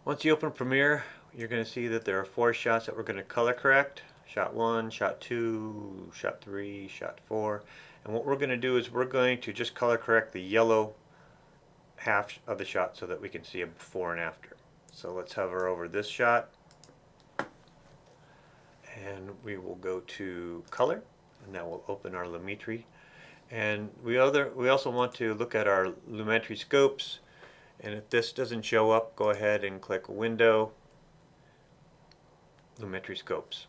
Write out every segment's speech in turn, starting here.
Once you open Premiere, you're going to see that there are 4 shots that we're going to color correct. Shot 1, shot 2, shot 3, shot 4. And what we're going to do is we're going to just color correct the yellow half of the shot so that we can see a before and after. So let's hover over this shot and we will go to color, and that will open our Lumetri. And we also want to look at our Lumetri scopes, and if this doesn't show up, go ahead and click Window, Lumetri scopes.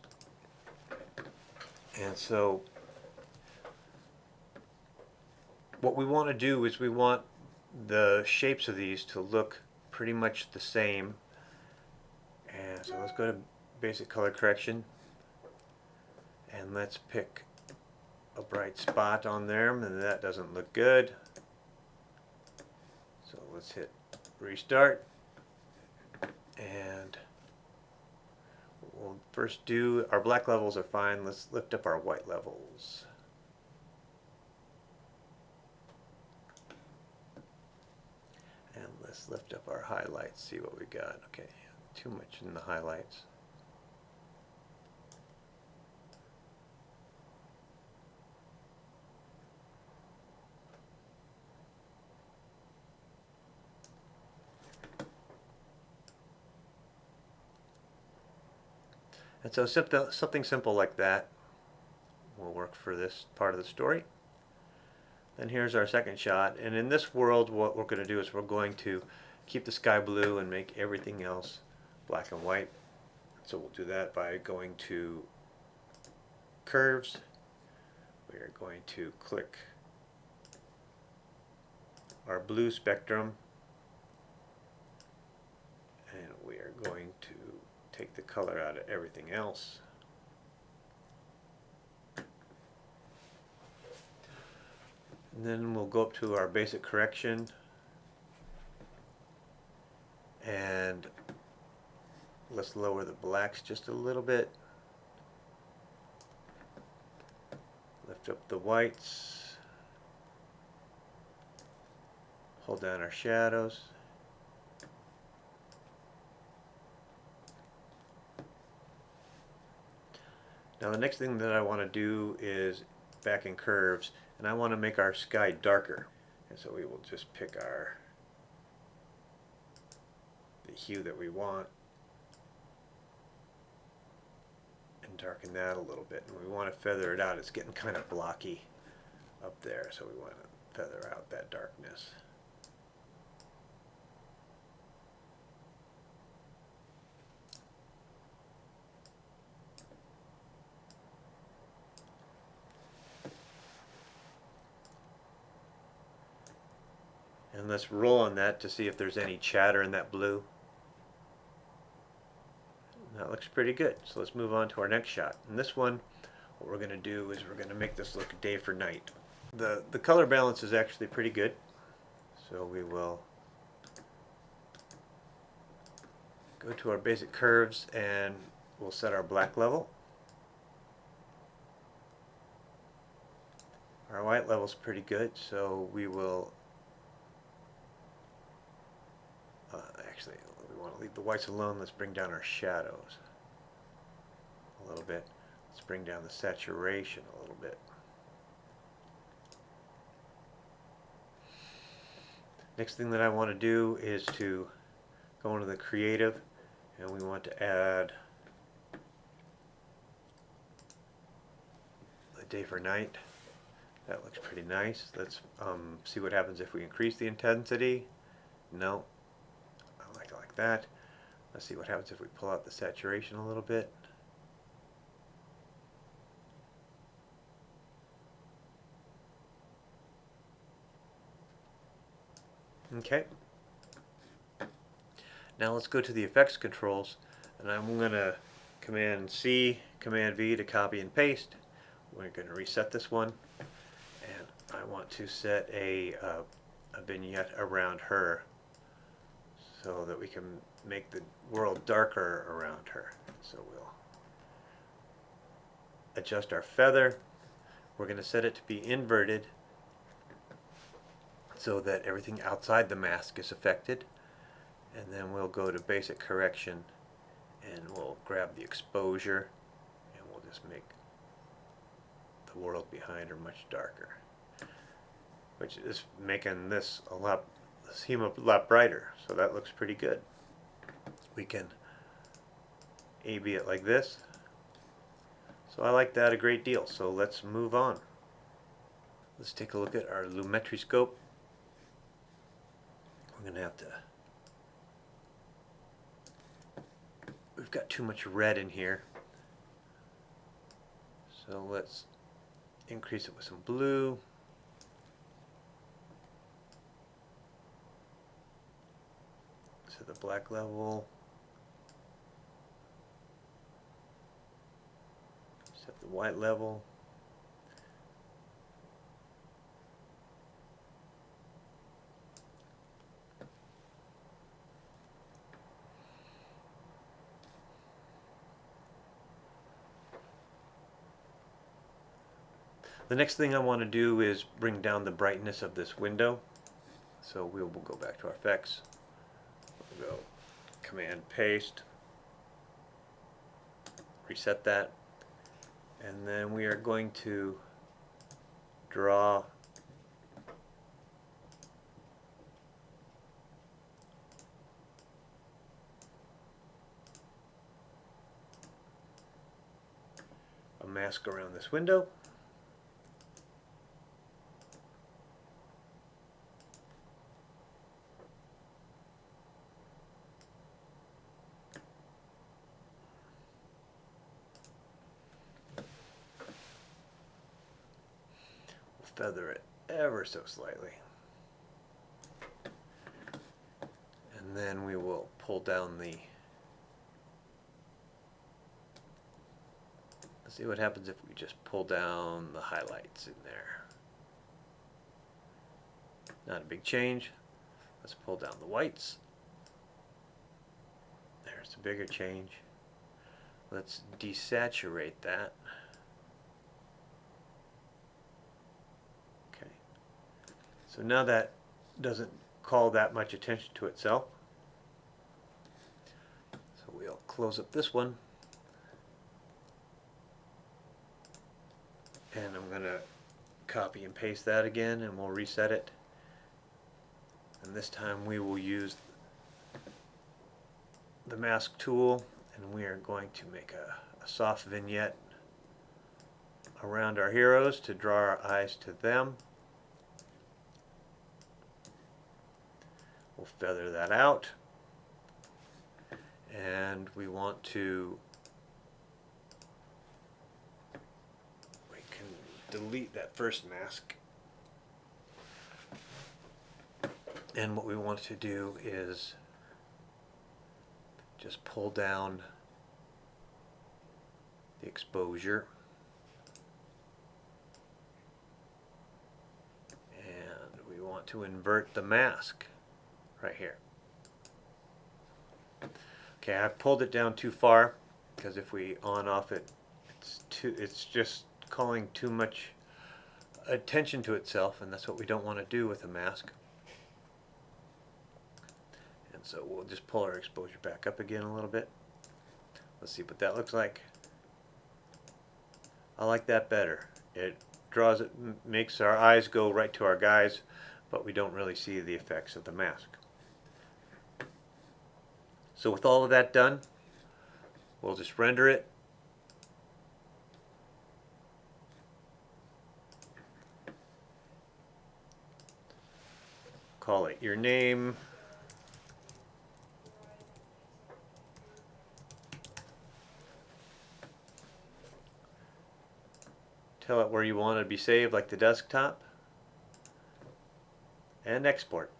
And so what we want to do is we want the shapes of these to look pretty much the same. And so let's go to basic color correction, and let's pick a bright spot on there, and that doesn't look good. So let's hit restart, and we'll first do our black levels are fine. Let's lift up our white levels. And let's lift up our highlights, see what we got. Okay, too much in the highlights. And so something simple like that will work for this part of the story. Then here's our second shot, and in this world what we're going to do is we're going to keep the sky blue and make everything else black and white. So we'll do that by going to curves. We are going to click our blue spectrum, and we are going to take the color out of everything else. And then we'll go up to our basic correction, and let's lower the blacks just a little bit. Lift up the whites. Hold down our shadows. Now the next thing that I want to do is back in curves, and I want to make our sky darker. And so we will just pick the hue that we want and darken that a little bit. And we want to feather it out. It's getting kind of blocky up there, so we want to feather out that darkness. And let's roll on that to see if there's any chatter in that blue. That looks pretty good. So let's move on to our next shot. In this one, what we're going to do is we're going to make this look day for night. The color balance is actually pretty good. So we will go to our basic curves, and we'll set our black level. Our white level is pretty good, so we will actually, we want to leave the whites alone. Let's bring down our shadows a little bit. Let's bring down the saturation a little bit. Next thing that I want to do is to go into the creative, and we want to add the day for night. That looks pretty nice. Let's see what happens if we increase the intensity. No, I like it like that. Let's see what happens if we pull out the saturation a little bit. Okay. Now let's go to the effects controls, and I'm going to Command C, Command V to copy and paste. We're going to reset this one, and I want to set a vignette around her so that we can make the world darker around her. So we'll adjust our feather. We're going to set it to be inverted so that everything outside the mask is affected. And then we'll go to basic correction and we'll grab the exposure and we'll just make the world behind her much darker, which is making this seem a lot brighter. So that looks pretty good. We can A/B it like this. So I like that a great deal. So let's move on. Let's take a look at our LumetriScope. We're going to have to... We've got too much red in here. So let's increase it with some blue. Set the black level. Set the white level. The next thing I want to do is bring down the brightness of this window. So we'll go back to our effects. We'll go Command Paste, reset that, and then we are going to draw a mask around this window. Feather it ever so slightly, and then we will pull down the... Let's see what happens if we just pull down the highlights in there. Not a big change. Let's pull down the whites. There's a bigger change. Let's desaturate that. So now that doesn't call that much attention to itself. So we'll close up this one. And I'm going to copy and paste that again and we'll reset it. And this time we will use the mask tool and we are going to make a soft vignette around our heroes to draw our eyes to them. We'll feather that out, and we can delete that first mask, and what we want to do is just pull down the exposure, and we want to invert the mask right here. Okay, I've pulled it down too far because if we on off it, it's just calling too much attention to itself, and that's what we don't want to do with a mask. And so we'll just pull our exposure back up again a little bit. Let's see what that looks like. I like that better. It draws it, makes our eyes go right to our guys, but we don't really see the effects of the mask. So with all of that done, we'll just render it. Call it your name. Tell it where you want it to be saved, like the desktop. And export.